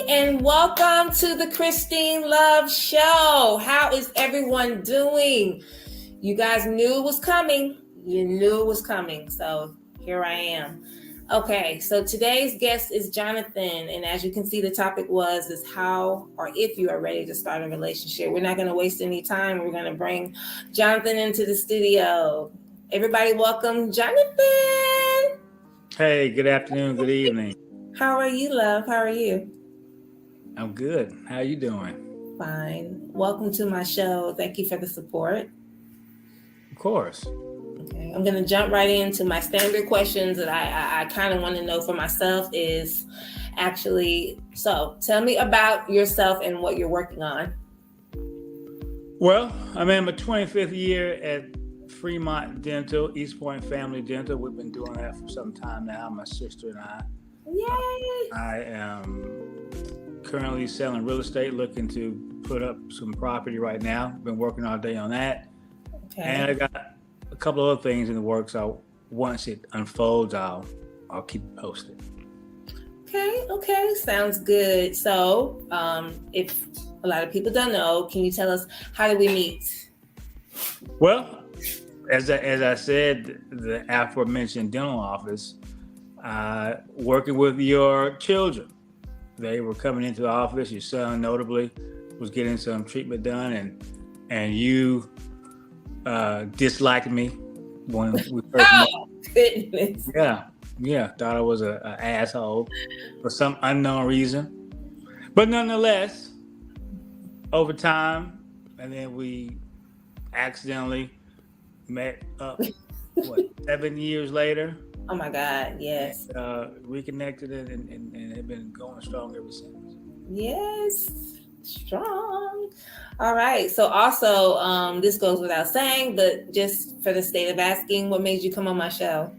and welcome to the Christine Love Show. How is everyone doing? You guys knew it was coming. You knew it was coming. So here I am. Okay, so today's guest is Jonathan. And as you can see, the topic is how or if you are ready to start a relationship. We're not going to waste any time. We're going to bring Jonathan into the studio. Everybody welcome Jonathan. Hey, good afternoon, good evening. How are you, love? How are you? I'm good. How you doing? Fine. Welcome to my show. Thank you for the support. Of course. Okay, I'm going to jump right into my standard questions that I kind of want to know for myself is actually, so tell me about yourself and what you're working on. Well, I'm in my 25th year at Fremont Dental, East Point Family Dental. We've been doing that for some time now, my sister and I. Yay! I am currently selling real estate, looking to put up some property right now. Been working all day on that. Okay. And I got a couple of other things in the works. So once it unfolds, I'll keep it posted. Okay. Sounds good. So if a lot of people don't know, can you tell us, how did we meet? Well, as I said, the aforementioned dental office, working with your children. They were coming into the office. Your son, notably, was getting some treatment done, and you disliked me when we first met. Goodness. Yeah, thought I was an asshole for some unknown reason. But nonetheless, over time, and then we accidentally met up, 7 years later? Oh my God, yes. Reconnected and have been going strong ever since. Yes, strong. All right. So also, this goes without saying, but just for the state of asking, what made you come on my show?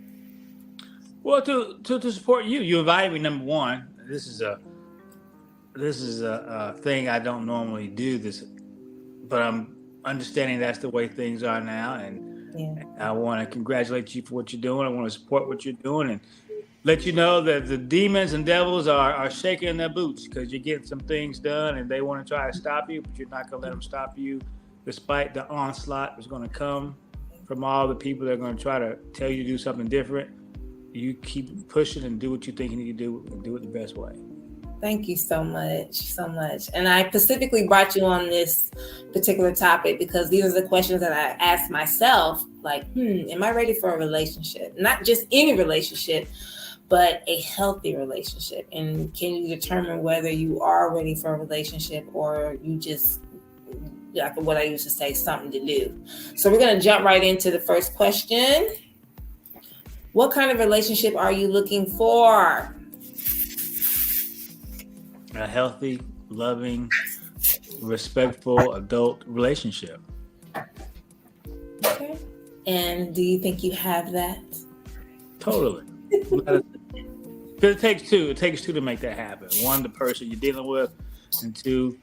Well, to support you. You invited me, number one. This is a thing I don't normally do this, but I'm understanding that's the way things are now, and I want to congratulate you for what you're doing. I want to support what you're doing and let you know that the demons and devils are shaking their boots because you're getting some things done and they want to try to stop you, but you're not going to let them stop you despite the onslaught that's going to come from all the people that are going to try to tell you to do something different. You keep pushing and do what you think you need to do and do it the best way. Thank you so much. And I specifically brought you on this particular topic because these are the questions that I ask myself, like, am I ready for a relationship? Not just any relationship, but a healthy relationship. And can you determine whether you are ready for a relationship or you just, like what I used to say, something to do. So we're going to jump right into the first question. What kind of relationship are you looking for? A healthy, loving, respectful adult relationship. Okay. And do you think you have that? Totally. Because it takes two. It takes two to make that happen. One, the person you're dealing with, and two,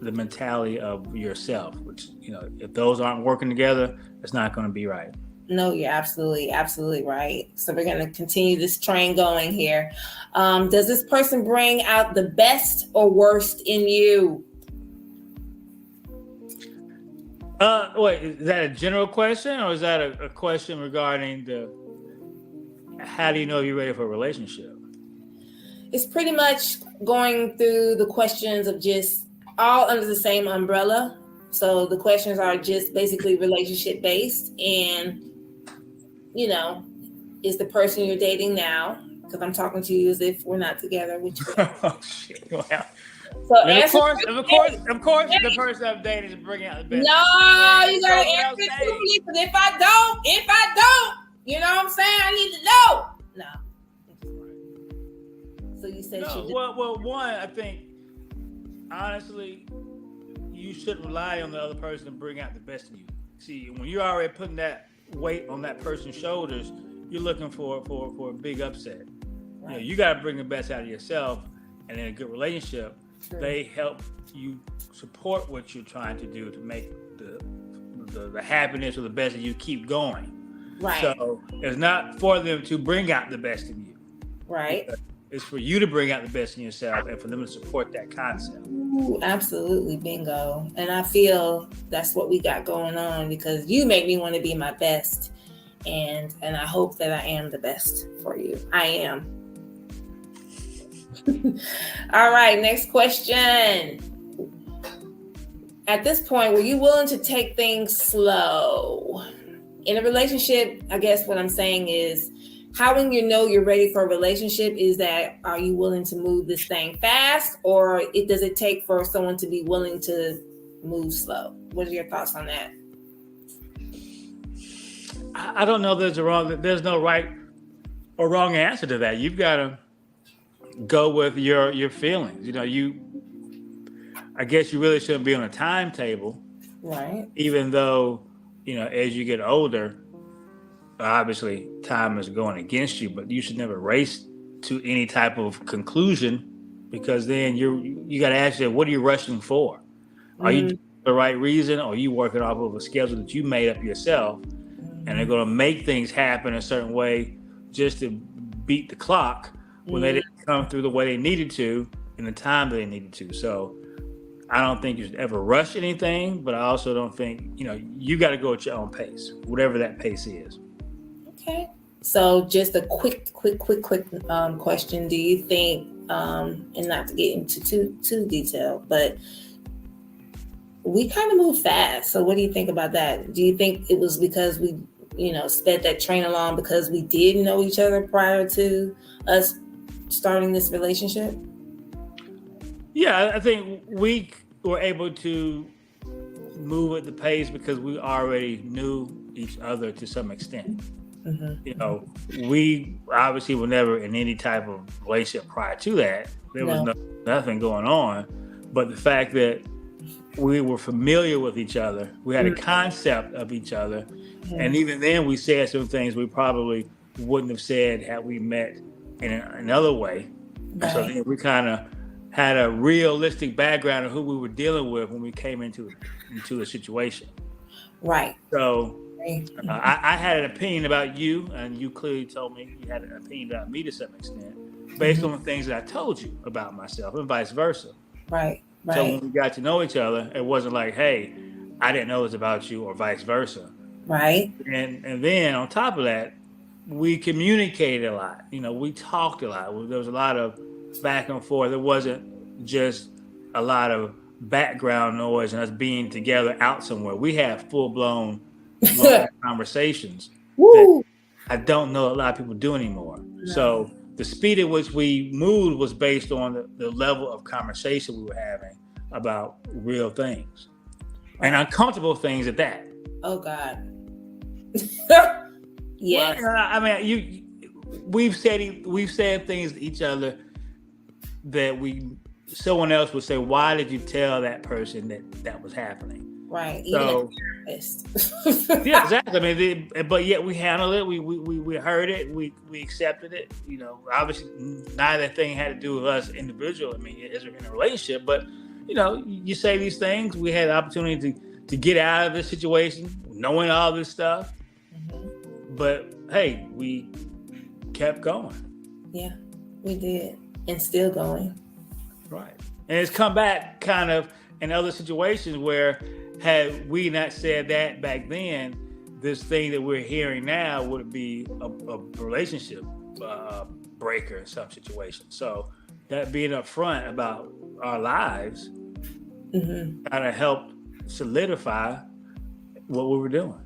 the mentality of yourself, which, if those aren't working together, it's not going to be right. No, you're absolutely right. So we're going to continue this train going here. Does this person bring out the best or worst in you? Wait, is that a general question or is that a question regarding how do you know if you're ready for a relationship? It's pretty much going through the questions of just all under the same umbrella. So the questions are just basically relationship based and is the person you're dating now, because I'm talking to you as if we're not together, which oh shit. Wow. So of course the person I'm dating is bringing out the best. No, you gotta answer it truly, because if I don't, you know what I'm saying? I need to know. No. So you said well, one, I think honestly, you shouldn't rely on the other person to bring out the best in you. See, when you're already putting that weight on that person's shoulders, you're looking for a big upset. Right. You got to bring the best out of yourself, and in a good relationship, they help you support what you're trying to do to make the happiness or the best of you keep going. Right. So it's not for them to bring out the best in you. Right. It's for you to bring out the best in yourself and for them to support that concept. Ooh, absolutely, bingo. And I feel that's what we got going on, because you make me want to be my best, and I hope that I am the best for you. I am. All right, next question. At this point, were you willing to take things slow? In a relationship, I guess what I'm saying is, how when you know you're ready for a relationship is that, are you willing to move this thing fast, or does it take for someone to be willing to move slow? What are your thoughts on that? I don't know. There's no right or wrong answer to that. You've got to go with your feelings. I guess you really shouldn't be on a timetable, right? Even though, as you get older, obviously time is going against you, but you should never race to any type of conclusion, because then you got to ask yourself, what are you rushing for? Are you doing the right reason, or are you working off of a schedule that you made up yourself, and they're going to make things happen a certain way just to beat the clock when they didn't come through the way they needed to in the time that they needed to? So I don't think you should ever rush anything, but I also don't think, you got to go at your own pace, whatever that pace is. Okay. So just a quick question. Do you think, and not to get into too detailed, but we kind of move fast. So what do you think about that? Do you think it was because we, sped that train along because we did know each other prior to us starting this relationship? Yeah, I think we were able to move at the pace because we already knew each other to some extent. Mm-hmm. We obviously were never in any type of relationship prior to that. There was nothing going on. But the fact that we were familiar with each other, we had a concept of each other, and even then we said some things we probably wouldn't have said had we met in another way. Right. So then we kind of had a realistic background of who we were dealing with when we came into the situation. Right. So I had an opinion about you, and you clearly told me you had an opinion about me to some extent, based on the things that I told you about myself, and vice versa. Right. So when we got to know each other, it wasn't like, hey, I didn't know this about you, or vice versa. Right. And then on top of that, we communicated a lot. We talked a lot. There was a lot of back and forth. It wasn't just a lot of background noise and us being together out somewhere. We had full-blown conversations that I don't know a lot of people do anymore. No. So the speed at which we moved was based on the level of conversation we were having about real things, and uncomfortable things at that. Oh God. Yes. Well, I mean, we've said things to each other that someone else would say, why did you tell that person that was happening? Right. So, yeah, exactly. I mean, but yet we handled it. We heard it. We accepted it. Obviously, neither thing had to do with us individually. I mean, as we're in a relationship, but you say these things. We had the opportunity to get out of this situation, knowing all this stuff. Mm-hmm. But hey, we kept going. Yeah, we did, and still going. Right, and it's come back kind of in other situations where, had we not said that back then, this thing that we're hearing now would be a relationship breaker in some situations. So that being upfront about our lives kind of helped solidify what we were doing.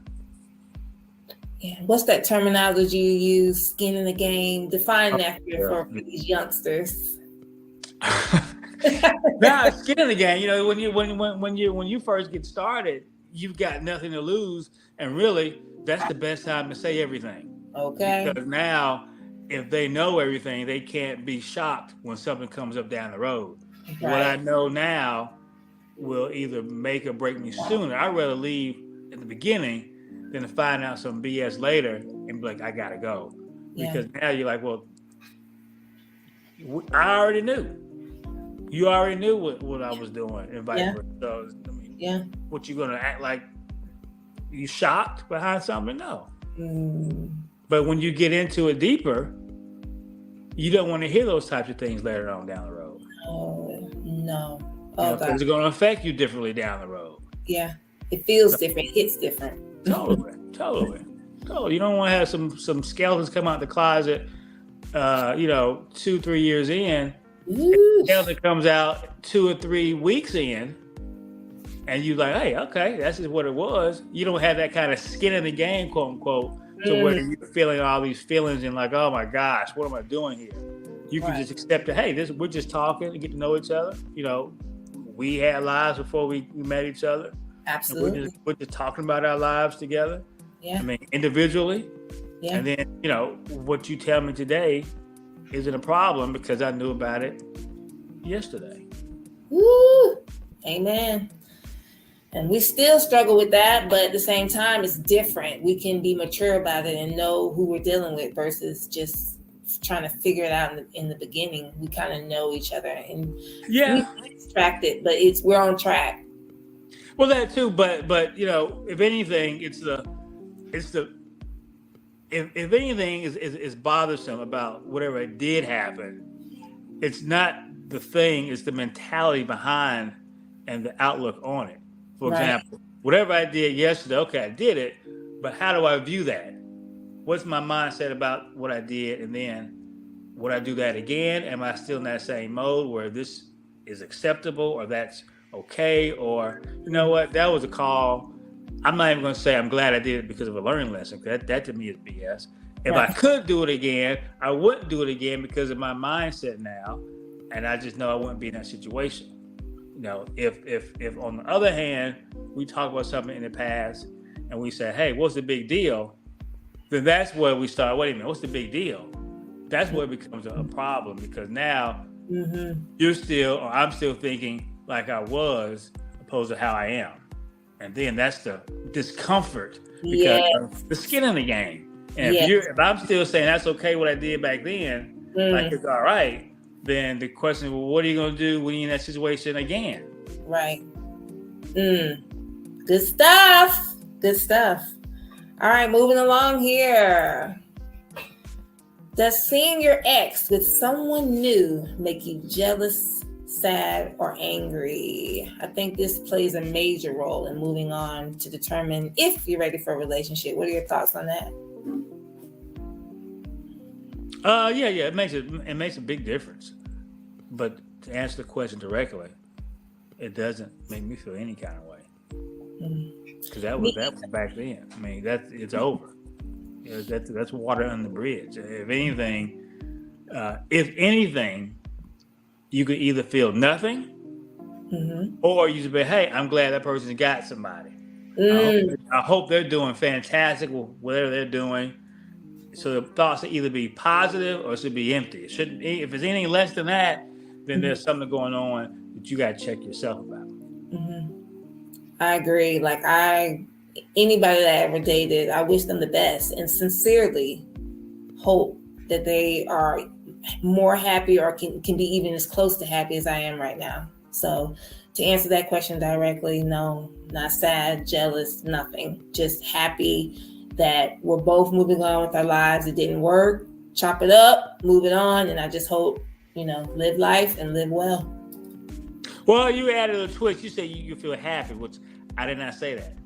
Yeah. What's that terminology you use? Skin in the game. Define that for these youngsters. Nah, skin in the game. When you first get started, you've got nothing to lose, and really, that's the best time to say everything. Okay. Because now, if they know everything, they can't be shocked when something comes up down the road. Right. What I know now will either make or break me sooner. I'd rather leave at the beginning than to find out some BS later and be like, I gotta go. Yeah. Because now you're like, well, I already knew. You already knew what I was doing and vice versa. So, what, you gonna act like you shocked behind something? No. But when you get into it deeper, you don't want to hear those types of things later on down the road. Oh, no. Oh, because it's going to affect you differently down the road. Yeah. It feels different. It hits different. Totally. You don't want to have some skeletons come out the closet, 2-3 years in. The skeleton comes out 2 or 3 weeks in, and you're like, hey, okay, that's just what it was. You don't have that kind of skin in the game, quote unquote, to where you're feeling all these feelings and like, oh my gosh, what am I doing here? You can just accept it. Hey, we're just talking and get to know each other. We had lives before we met each other. Absolutely. We're just talking about our lives together. Yeah. I mean, individually. Yeah. And then, what you tell me today isn't a problem because I knew about it yesterday. Woo! Amen. And we still struggle with that, but at the same time, it's different. We can be mature about it and know who we're dealing with versus just trying to figure it out in the beginning. We kind of know each other and we distracted, but we're on track. Well, that too, but if anything, if anything is bothersome about whatever did happen, it's not the thing, it's the mentality behind and the outlook on it. For example, whatever I did yesterday, okay, I did it, but how do I view that? What's my mindset about what I did? And then would I do that again? Am I still in that same mode where this is acceptable or that's okay? Or, you know what, that was a call. I'm not even going to say I'm glad I did it because of a learning lesson. That to me is BS. If I could do it again, I wouldn't do it again because of my mindset now. And I just know I wouldn't be in that situation. If on the other hand, we talk about something in the past and we say, hey, what's the big deal? Then that's where we start, wait a minute, what's the big deal? That's where it becomes a problem because now you're still, or I'm still thinking like I was opposed to how I am. And then that's the discomfort because of the skin in the game. And if I'm still saying that's okay what I did back then, like it's all right, then the question is, well, what are you going to do when you're in that situation again? Right. Good stuff. All right, moving along here. Does seeing your ex with someone new make you jealous, sad, or angry? I think this plays a major role in moving on to determine if you're ready for a relationship. What are your thoughts on that? Yeah, it makes a big difference. But to answer the question directly, it doesn't make me feel any kind of way. Because that was back then. I mean, it's over. That's water under the bridge. If anything, you could either feel nothing, or you could be, hey, I'm glad that person's got somebody. I hope they're doing fantastic with whatever they're doing. So the thoughts should either be positive or it should be empty. It shouldn't. If it's anything less than that, then there's something going on that you got to check yourself about. I agree. Like anybody that I ever dated, I wish them the best and sincerely hope that they are more happy or can be even as close to happy as I am right now. So to answer that question directly, no, not sad, jealous, nothing. Just happy that we're both moving on with our lives. It didn't work. Chop it up, move it on. And I just hope, live life and live well. Well, you added a twist. You said you feel happy, which I did not say that.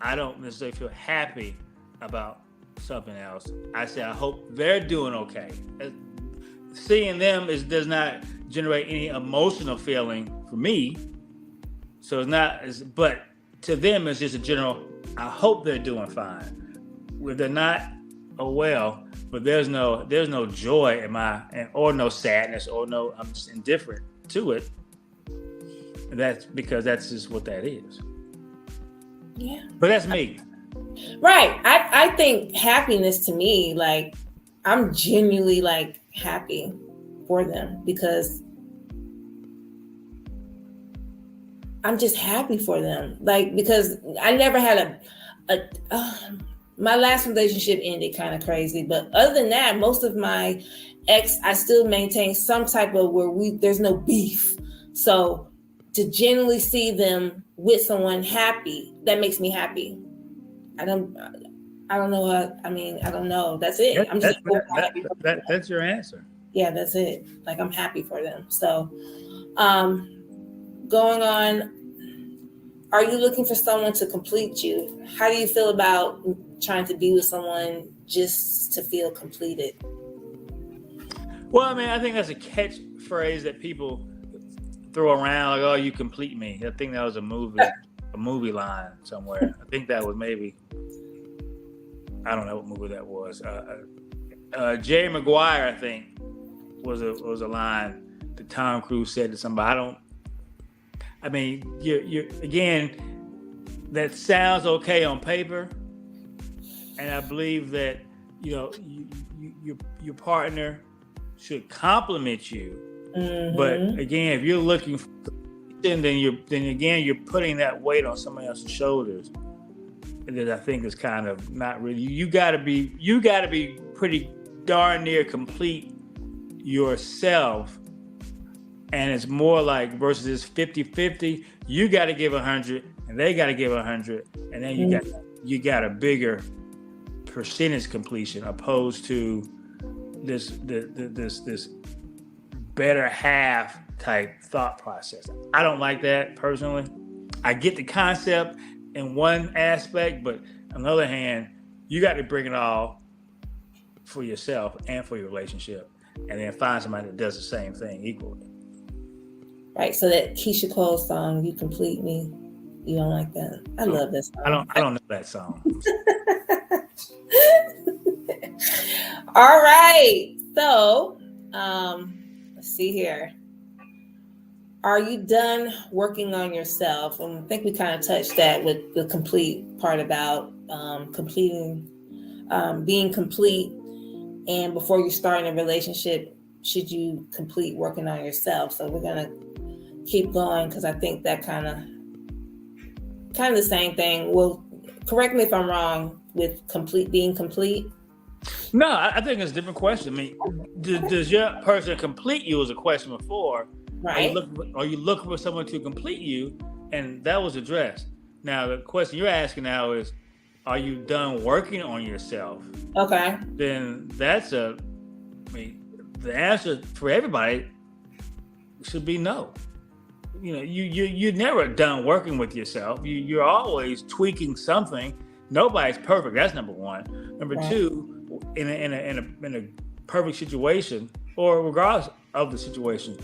I don't necessarily feel happy about something else. I said I hope they're doing okay. Seeing them does not generate any emotional feeling for me. So it's not. But to them, it's just a general. I hope they're doing fine. If they're not, oh well. But there's no joy or no sadness or no. I'm just indifferent to it. And that's because that's just what that is. Yeah. But that's me. Right. I think happiness to me, like I'm genuinely like happy for them because I'm just happy for them. Like, because I never had my last relationship ended kind of crazy, but other than that, most of my ex, I still maintain some type of there's no beef. So to genuinely see them with someone happy, that makes me happy. I I don't know what, I mean, I don't know. That's it. I'm just happy. That's your answer. Yeah, that's it. Like, I'm happy for them. So, going on, are you looking for someone to complete you? How do you feel about trying to be with someone just to feel completed? Well, I mean, I think that's a catchphrase that people throw around, like, "Oh, you complete me." I think that was a movie line somewhere. I think that was maybe, I don't know what movie that was. Jerry Maguire, I think, was a line that Tom Cruise said to somebody. I mean, you again, that sounds okay on paper, and I believe that, you know, your partner should compliment you. Mm-hmm. But again, if you're looking for, then you're putting that weight on somebody else's shoulders, and that I think is kind of not really. You got to be pretty darn near complete yourself. And it's more like versus this 50-50, you got to give 100 and they got to give 100. And then you got a bigger percentage completion opposed to this better half type thought process. I don't like that personally. I get the concept in one aspect, but on the other hand, you got to bring it all for yourself and for your relationship, and then find somebody that does the same thing equally. Right, so that Keisha Cole song, "You Complete Me," you don't like that? I love this song. I don't know that song. All right, so let's see here. Are you done working on yourself? And I think we kind of touched that with the complete part about completing, being complete, and before you start in a relationship, should you complete working on yourself? So we're gonna keep going because I think that kind of the same thing. Well, correct me if I'm wrong with being complete. No, I think it's a different question. I mean, does your person complete you? Was a question before. Right. Are you looking for someone to complete you? And that was addressed. Now the question you're asking now is, are you done working on yourself? Okay. Then the answer for everybody should be no. You know, you're never done working with yourself. You're always tweaking something. Nobody's perfect. That's number one. Number two, in a perfect situation, or regardless of the situation,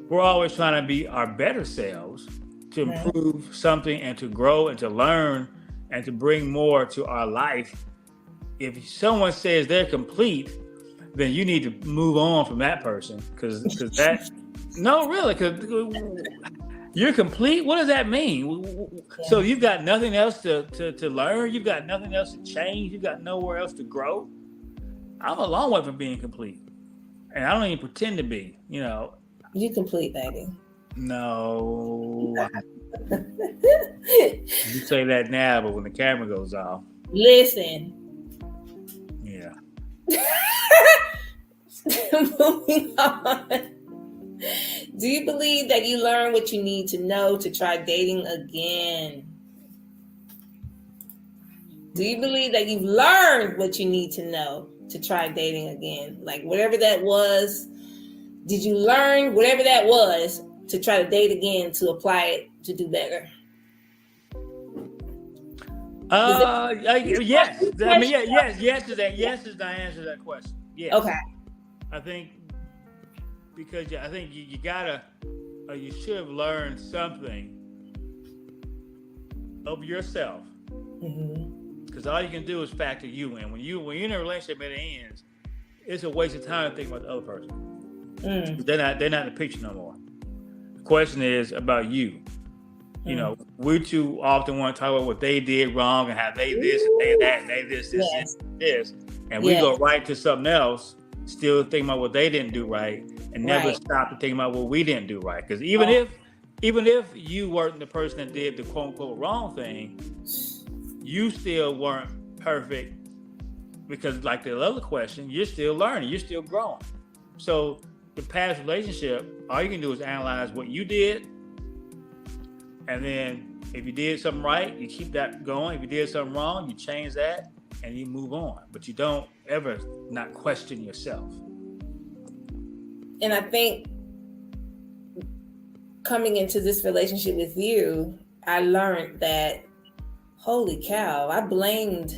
we're always trying to be our better selves to improve something and to grow and to learn and to bring more to our life. If someone says they're complete, then you need to move on from that person because that. No, really, because you're complete. What does that mean? Yeah. So you've got nothing else to learn. You've got nothing else to change. You've got nowhere else to grow. I'm a long way from being complete, and I don't even pretend to be. You know, you complete, baby. No. You say that now, but when the camera goes off, listen. Yeah. Moving on. Do you believe that you learn what you need to know to try dating again? Do you believe that you've learned what you need to know to try dating again? Like whatever that was, did you learn whatever that was to try to date again to apply it to do better? Yes. I mean, yes is the answer to that question. Yes. Okay. I think because I think you gotta, you should have learned something of yourself. Because all you can do is factor you in. When you're in a relationship and it ends, it's a waste of time to think about the other person. They're not in the picture no more. The question is about you. You know, we too often want to talk about what they did wrong and how they this and they that and they this, and we go right to something else, still thinking about what they didn't do right, and never stop to think about what we didn't do right. Because even if you weren't the person that did the quote unquote wrong thing, you still weren't perfect. Because like the other question, you're still learning, you're still growing. So the past relationship, all you can do is analyze what you did. And then if you did something right, you keep that going. If you did something wrong, you change that. and you move on. But you don't ever not question yourself. And I think coming into this relationship with you, I learned that, holy cow, I blamed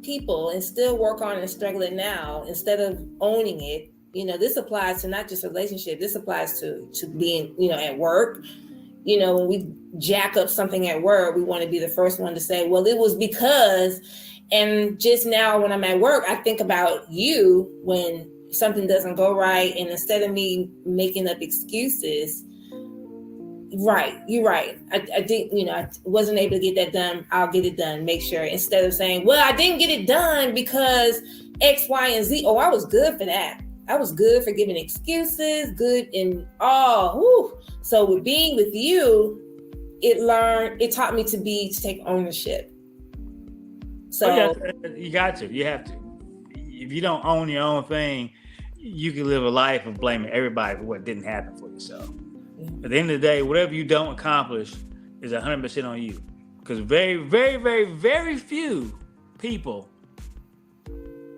people and still work on and struggle it now instead of owning it. You know, this applies to not just relationship. This applies to being, you know, at work. You know, when we jack up something at work, we want to be the first one to say, well, it was because. And just now when I'm at work, I think about you when something doesn't go right. And instead of me making up excuses, right, you're right. I didn't, you know, I wasn't able to get that done. I'll get it done. Make sure, instead of saying, well, I didn't get it done because X, Y, and Z. Oh, I was good for that. I was good for giving excuses, good in all. Whew. So with being with you, it taught me to take ownership. So you got to. You have to. If you don't own your own thing, you can live a life of blaming everybody for what didn't happen for yourself. At the end of the day, whatever you don't accomplish is 100% on you. Because very, very, very, very few people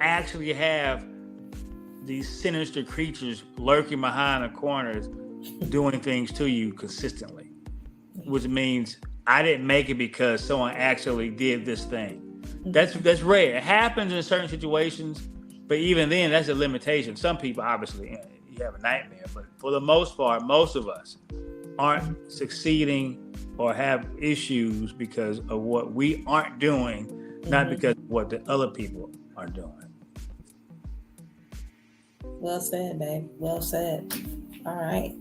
actually have these sinister creatures lurking behind the corners doing things to you consistently. Which means I didn't make it because someone actually did this thing. That's rare. It happens in certain situations, but even then, that's a limitation. Some people, obviously, you have a nightmare, but for the most part, most of us aren't succeeding or have issues because of what we aren't doing, not because of what the other people are doing. Well said, babe. Well said. All right.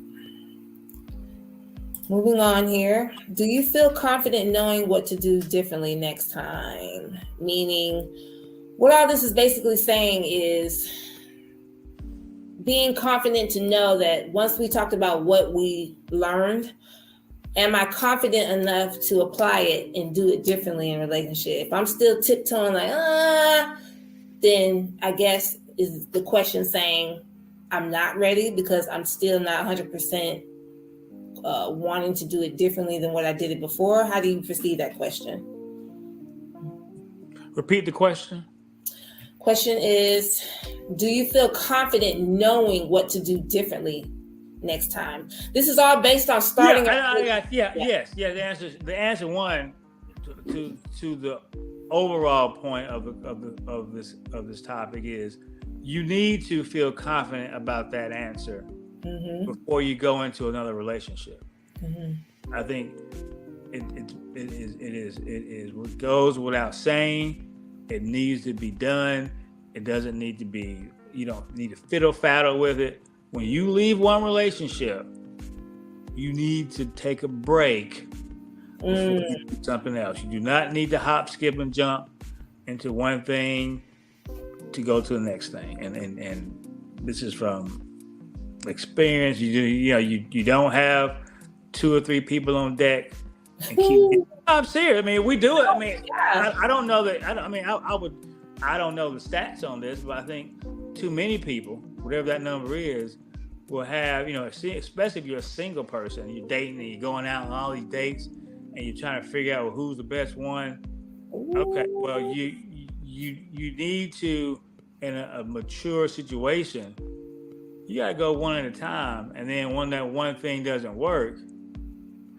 Moving on here. Do you feel confident knowing what to do differently next time? Meaning, what all this is basically saying is being confident to know that once we talked about what we learned, am I confident enough to apply it and do it differently in a relationship? If I'm still tiptoeing like, then I guess is the question saying I'm not ready because I'm still not 100% wanting to do it differently than what I did it before? How do you perceive that question? Repeat the question. Question is, do you feel confident knowing what to do differently next time? This is all based on starting. Yes. The answer one to the overall point of this topic is you need to feel confident about that answer before you go into another relationship. I think it goes without saying. It needs to be done. It doesn't need to be. You don't need to fiddle faddle with it. When you leave one relationship, you need to take a break before you do something else. You do not need to hop, skip, and jump into one thing to go to the next thing. And this is from experience. You don't have 2 or 3 people on deck and keep. I'm serious. I mean, we do it. I mean, I don't know that. I don't know the stats on this, but I think too many people, whatever that number is, will have, especially if you're a single person, you're dating and you're going out on all these dates and you're trying to figure out who's the best one. Okay, well, you need to, in a mature situation, you got to go one at a time. And then when that one thing doesn't work,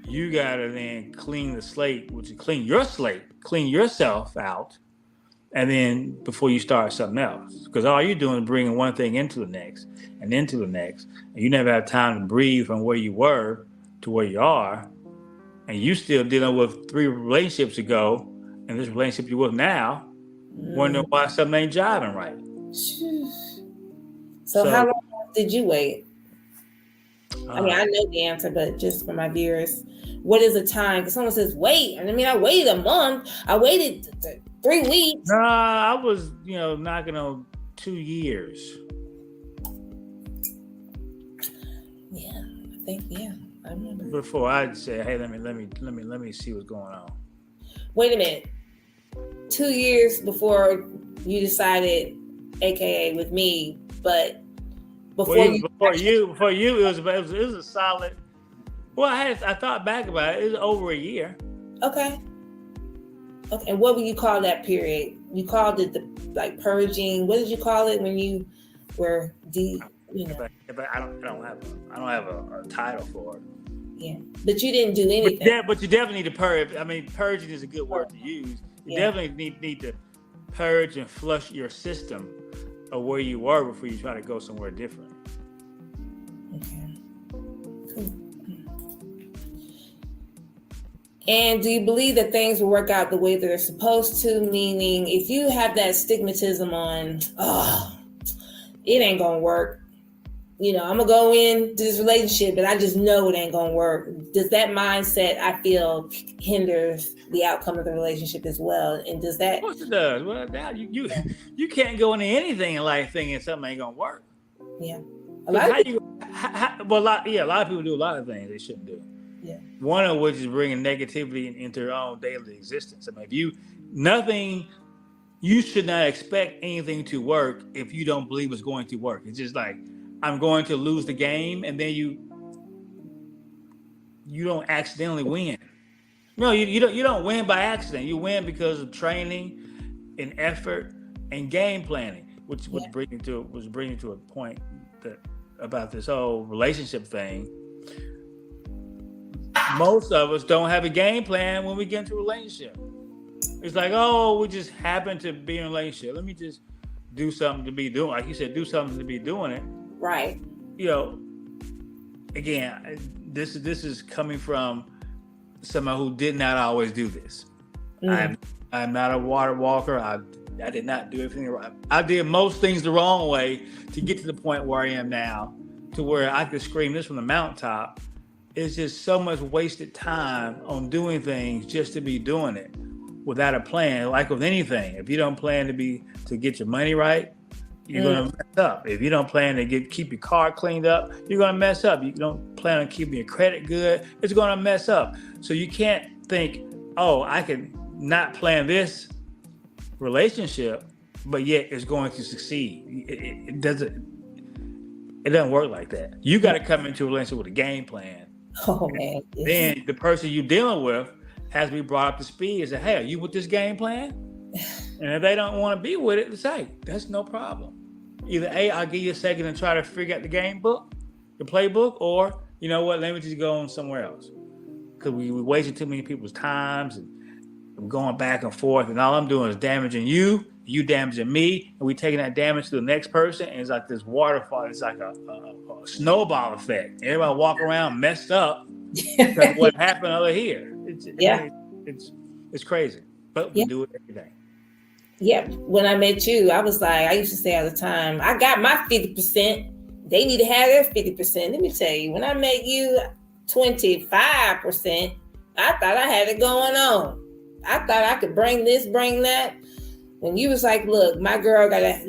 you got to then clean the slate, which is clean your slate, clean yourself out. And then before you start something else, because all you're doing is bringing one thing into the next and into the next. And you never have time to breathe from where you were to where you are. And you still dealing with 3 relationships ago and this relationship you're with now, wondering why something ain't jiving right. So how long did you wait? I mean, I know the answer, but just for my viewers, what is the time? Because someone says wait, and I mean, I waited a month. I waited 3 weeks. I was, knocking on 2 years. Yeah, I think I remember. Before I'd say, hey, let me see what's going on. Wait a minute. 2 years before you decided, AKA with me, but before you, it was a solid. Well, I thought back about it. It was over a year. Okay. Okay, and what would you call that period? You called it the like purging. What did you call it when you were But I don't have a title for it. Yeah, but you didn't do anything. But you definitely need to purge. I mean, purging is a good word to use. You definitely need to purge and flush your system of where you were before you try to go somewhere different. Okay. Cool. And do you believe that things will work out the way that they're supposed to? Meaning, if you have that stigmatism on, it ain't gonna work. I'm gonna go into this relationship, but I just know it ain't gonna work. Does that mindset, I feel, hinders the outcome of the relationship as well? And does that? Of course it does. Well, now you can't go into anything in life thinking something ain't gonna work. Yeah. A lot of people do a lot of things they shouldn't do. Yeah. One of which is bringing negativity into their own daily existence. I mean, you should not expect anything to work if you don't believe it's going to work. It's just like, I'm going to lose the game, and then you don't accidentally win. No, you don't win by accident. You win because of training and effort and game planning, which was bringing to a point about this whole relationship thing. Most of us don't have a game plan when we get into a relationship. It's like, we just happen to be in a relationship. Let me just do something to be doing. Like you said, do something to be doing it. Right. Again, this is coming from someone who did not always do this. I'm not a water walker. I did not do everything right. I did most things the wrong way to get to the point where I am now, to where I could scream this from the mountaintop. It's just so much wasted time on doing things just to be doing it without a plan. Like with anything, if you don't plan to get your money right, you're going to mess up. If you don't plan to keep your car cleaned up, you're going to mess up. You don't plan on keeping your credit good, it's going to mess up. So you can't think, I can not plan this relationship, but yet it's going to succeed. It doesn't work like that. You got to come into a relationship with a game plan. Oh man. Then the person you're dealing with has to be brought up to speed and say, hey, are you with this game plan? And if they don't want to be with it, say, that's no problem. Either I'll give you a second and try to figure out the game book, the playbook, or you know what, let me just go on somewhere else. Because we wasted too many people's times and we're going back and forth, and all I'm doing is damaging you damaging me, and we taking that damage to the next person, and it's like this waterfall. It's like a snowball effect. Everybody walk around messed up because what happened over here. It's crazy, but we do it every day. Yeah, when I met you, I was like, I used to say all the time, I got my 50%. They need to have their 50%. Let me tell you, when I met you, 25%, I thought I had it going on. I thought I could bring this, bring that. When you was like, look, my girl got to,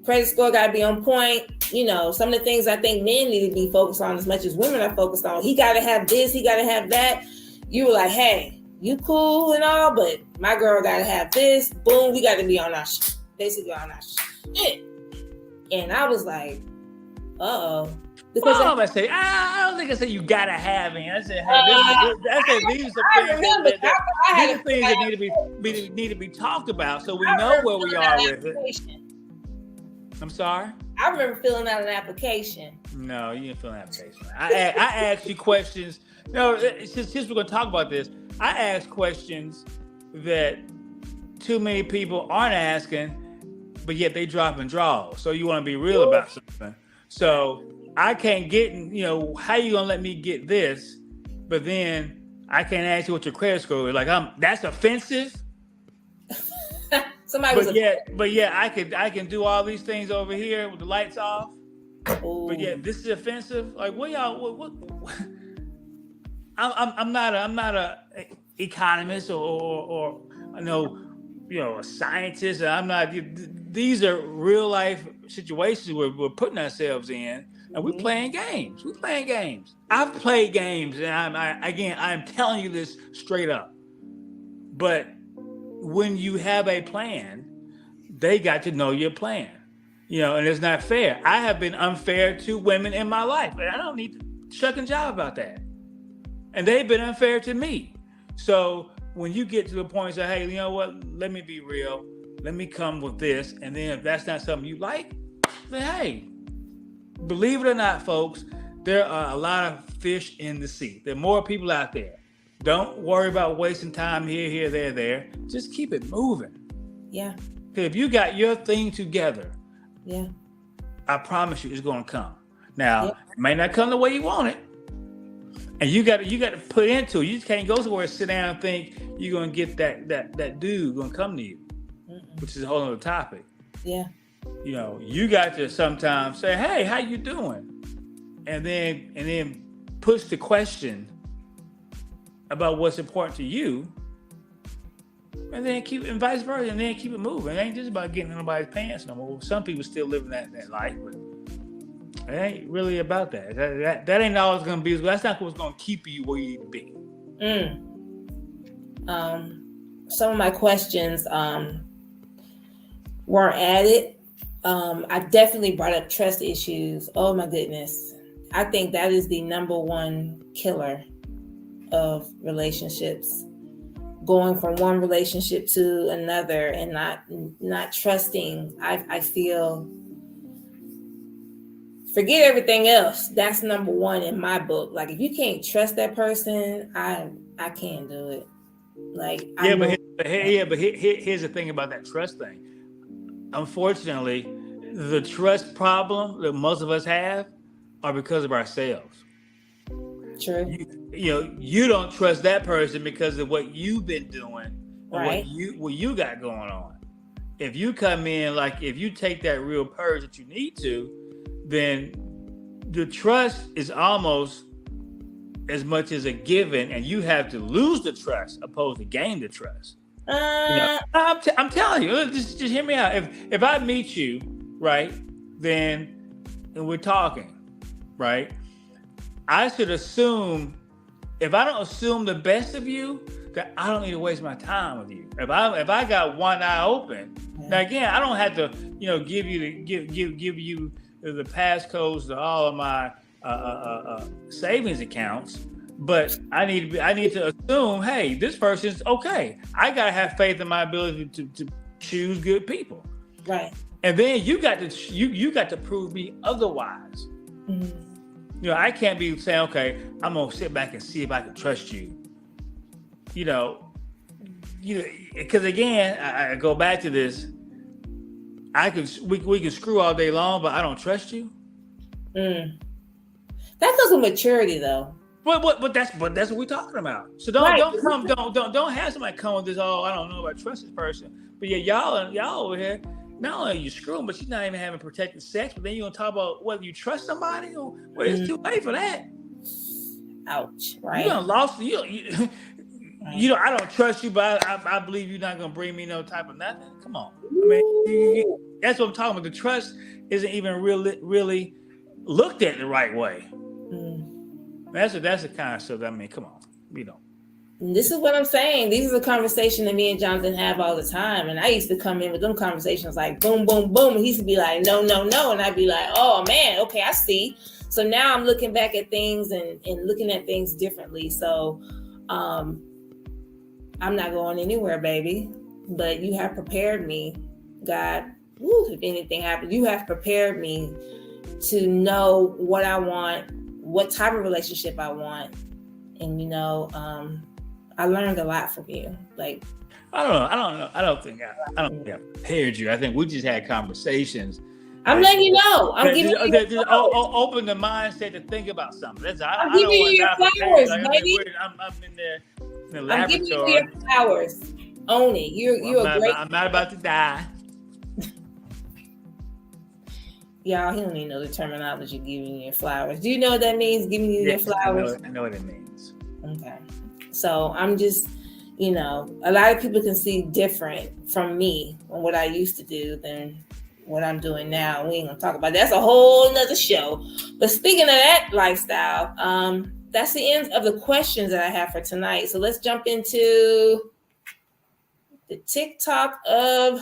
credit score got to be on point. Some of the things I think men need to be focused on as much as women are focused on. He got to have this, he got to have that. You were like, hey, you cool and all, but my girl got to have this. Boom, we got to be on our basically on our shit. And I was like, Because I don't think I said you gotta have it. I said, hey, these are things that need to be talked about, so we know where we are with it. I'm sorry. I remember filling out an application. No, you didn't fill an application. I asked you questions. No, since we're gonna talk about this, I asked questions that too many people aren't asking, but yet they drop and draw. So you want to be real about something. So I can't get, how you gonna let me get this, but then I can't ask you what your credit score is. Like, that's offensive. But I can do all these things over here with the lights off. Ooh. But yeah, this is offensive. Like, what y'all? What? I'm not a economist or I know, a scientist. I'm not. These are real life situations where we're putting ourselves in. And we're playing games. I've played games, and I'm telling you this straight up. But when you have a plan, they got to know your plan. And it's not fair. I have been unfair to women in my life, and I don't need to shuck and jive about that. And they've been unfair to me. So when you get to the point, say, hey, you know what? Let me be real. Let me come with this. And then if that's not something you like, then hey, believe it or not, folks, there are a lot of fish in the sea. There are more people out there. Don't worry about wasting time here, there. Just keep it moving. Yeah. Because if you got your thing together, yeah, I promise you it's going to come. Now, it may not come the way you want it. And you got to put into it. You just can't go somewhere and sit down and think you're going to get that dude going to come to you, which is a whole other topic. Yeah. You know, you got to sometimes say, hey, how you doing? And then push the question about what's important to you, and then and vice versa, and then keep it moving. It ain't just about getting in nobody's pants no more. Some people still living that life, but it ain't really about that. That ain't always gonna be. That's not what's gonna keep you where you need to be. Some of my questions weren't added. I definitely brought up trust issues. Oh my goodness. I think that is the number one killer of relationships. Going from one relationship to another and not trusting. I feel, forget everything else. That's number one in my book. Like if you can't trust that person, I can't do it. Like here's the thing about that trust thing. Unfortunately, the trust problem that most of us have are because of ourselves. True. You don't trust that person because of what you've been doing, right? What you got going on. If you come in, like if you take that real purge that you need to, then the trust is almost as much as a given, and you have to lose the trust opposed to gain the trust. I'm telling you, just hear me out. If I meet you, right, and we're talking, right, I should assume, if I don't assume the best of you, that I don't need to waste my time with you. If I got one eye open, now again, I don't have to, give you the passcodes to all of my savings accounts, but I need to assume, hey, this person's okay. I gotta have faith in my ability to choose good people, right? And then you got to prove me otherwise. Mm-hmm. I can't be saying, okay, I'm gonna sit back and see if I can trust you. Because again, I go back to this. We can screw all day long, but I don't trust you. That goes with maturity, though. But that's what we're talking about. So don't have somebody come with this. Oh, I don't know if I trust this person. But yeah, y'all over here. Not only are you screwing, but you're not even having protected sex. But then you're gonna talk about whether you trust somebody or it's too late for that. Ouch! Right? You done lost. I don't trust you, but I believe you're not gonna bring me no type of nothing. Come on, that's what I'm talking about. The trust isn't even really looked at the right way. That's the kind of stuff. Come on, This is what I'm saying. These are the conversations that me and Jonathan have all the time. And I used to come in with them conversations like boom, boom, boom. And he used to be like, no. And I'd be like, oh man, okay, I see. So now I'm looking back at things and looking at things differently. So I'm not going anywhere, baby. But you have prepared me, God. If anything happens, you have prepared me to know what I want, what type of relationship I want. And, I learned a lot from you. Like, I don't know. I don't think I prepared you. I think we just had conversations. I'm letting you know. I'm giving you open the mindset to think about something. I'm giving you your flowers, baby. I'm in there in the laboratory. I'm giving you your flowers. Own it. I'm not about to die. Y'all, he don't even know the terminology, giving you your flowers. Do you know what that means, giving you your flowers? I know what it means. Okay. So I'm just, a lot of people can see different from me on what I used to do than what I'm doing now. We ain't gonna talk about that. That's a whole nother show. But speaking of that lifestyle, that's the end of the questions that I have for tonight. So let's jump into the TikTok of...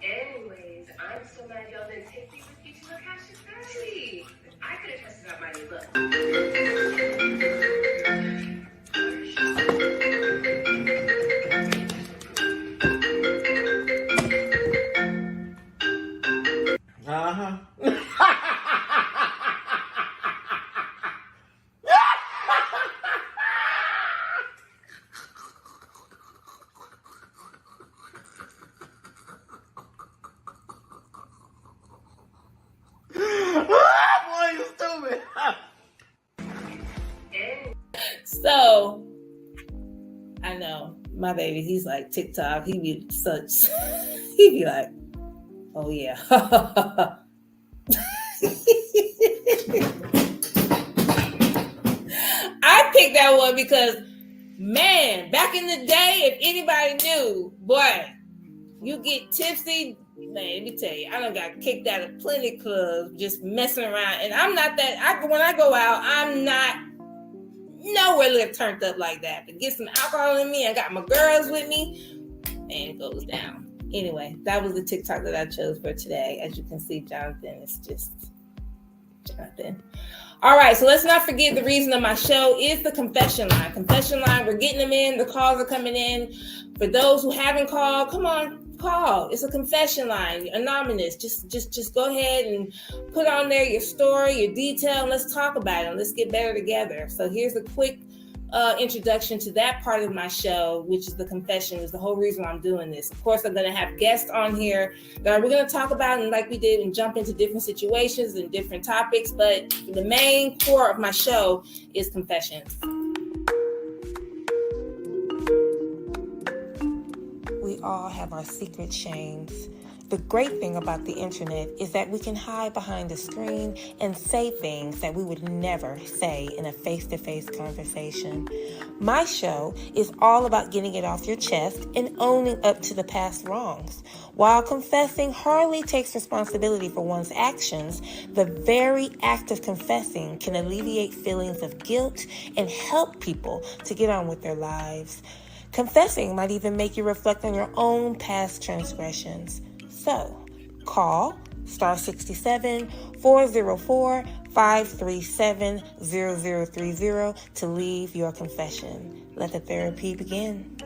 Anyways, I'm so mad y'all didn't take me with you to look how she's early. I could have tested out my new look. Uh-huh. Boy, you stupid. So I know my baby, he's like TikTok. He be like, oh yeah. I picked that one because, man, back in the day, if anybody knew, boy, you get tipsy, man, let me tell you, I done got kicked out of plenty clubs just messing around. And I'm not that, when I go out, I'm not nowhere near turned up like that. To get some alcohol in me, I got my girls with me, and it goes down. Anyway, that was the TikTok that I chose for today. As you can see, Jonathan is just Jonathan. All right, so let's not forget the reason of my show is the confession line. Confession line, we're getting them in. The calls are coming in. For those who haven't called, come on, call. It's a confession line, anonymous. Just go ahead and put on there your story, your detail, and let's talk about it. Let's get better together. So here's a quick introduction to that part of my show, which is the confession, is the whole reason I'm doing this. Of course, I'm going to have guests on here that we're going to talk about, and like we did, and jump into different situations and different topics. But the main core of my show is confessions. We all have our secret shames. The great thing about the internet is that we can hide behind a screen and say things that we would never say in a face-to-face conversation. My show is all about getting it off your chest and owning up to the past wrongs. While confessing hardly takes responsibility for one's actions, the very act of confessing can alleviate feelings of guilt and help people to get on with their lives. Confessing might even make you reflect on your own past transgressions. So, call *67 404 537 0030 to leave your confession. Let the therapy begin.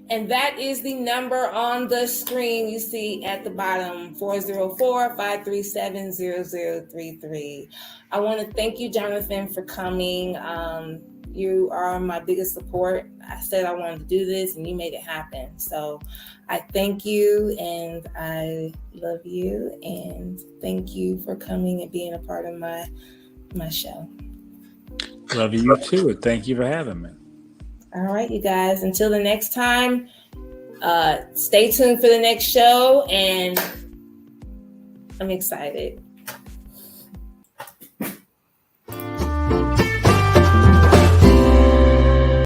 And that is the number on the screen you see at the bottom, 404-537-0033. I want to thank you, Jonathan, for coming. You are my biggest support. I said I wanted to do this, and you made it happen. So I thank you, and I love you, and thank you for coming and being a part of my show. Love you too, and thank you for having me. All right, you guys, until the next time, stay tuned for the next show, and I'm excited.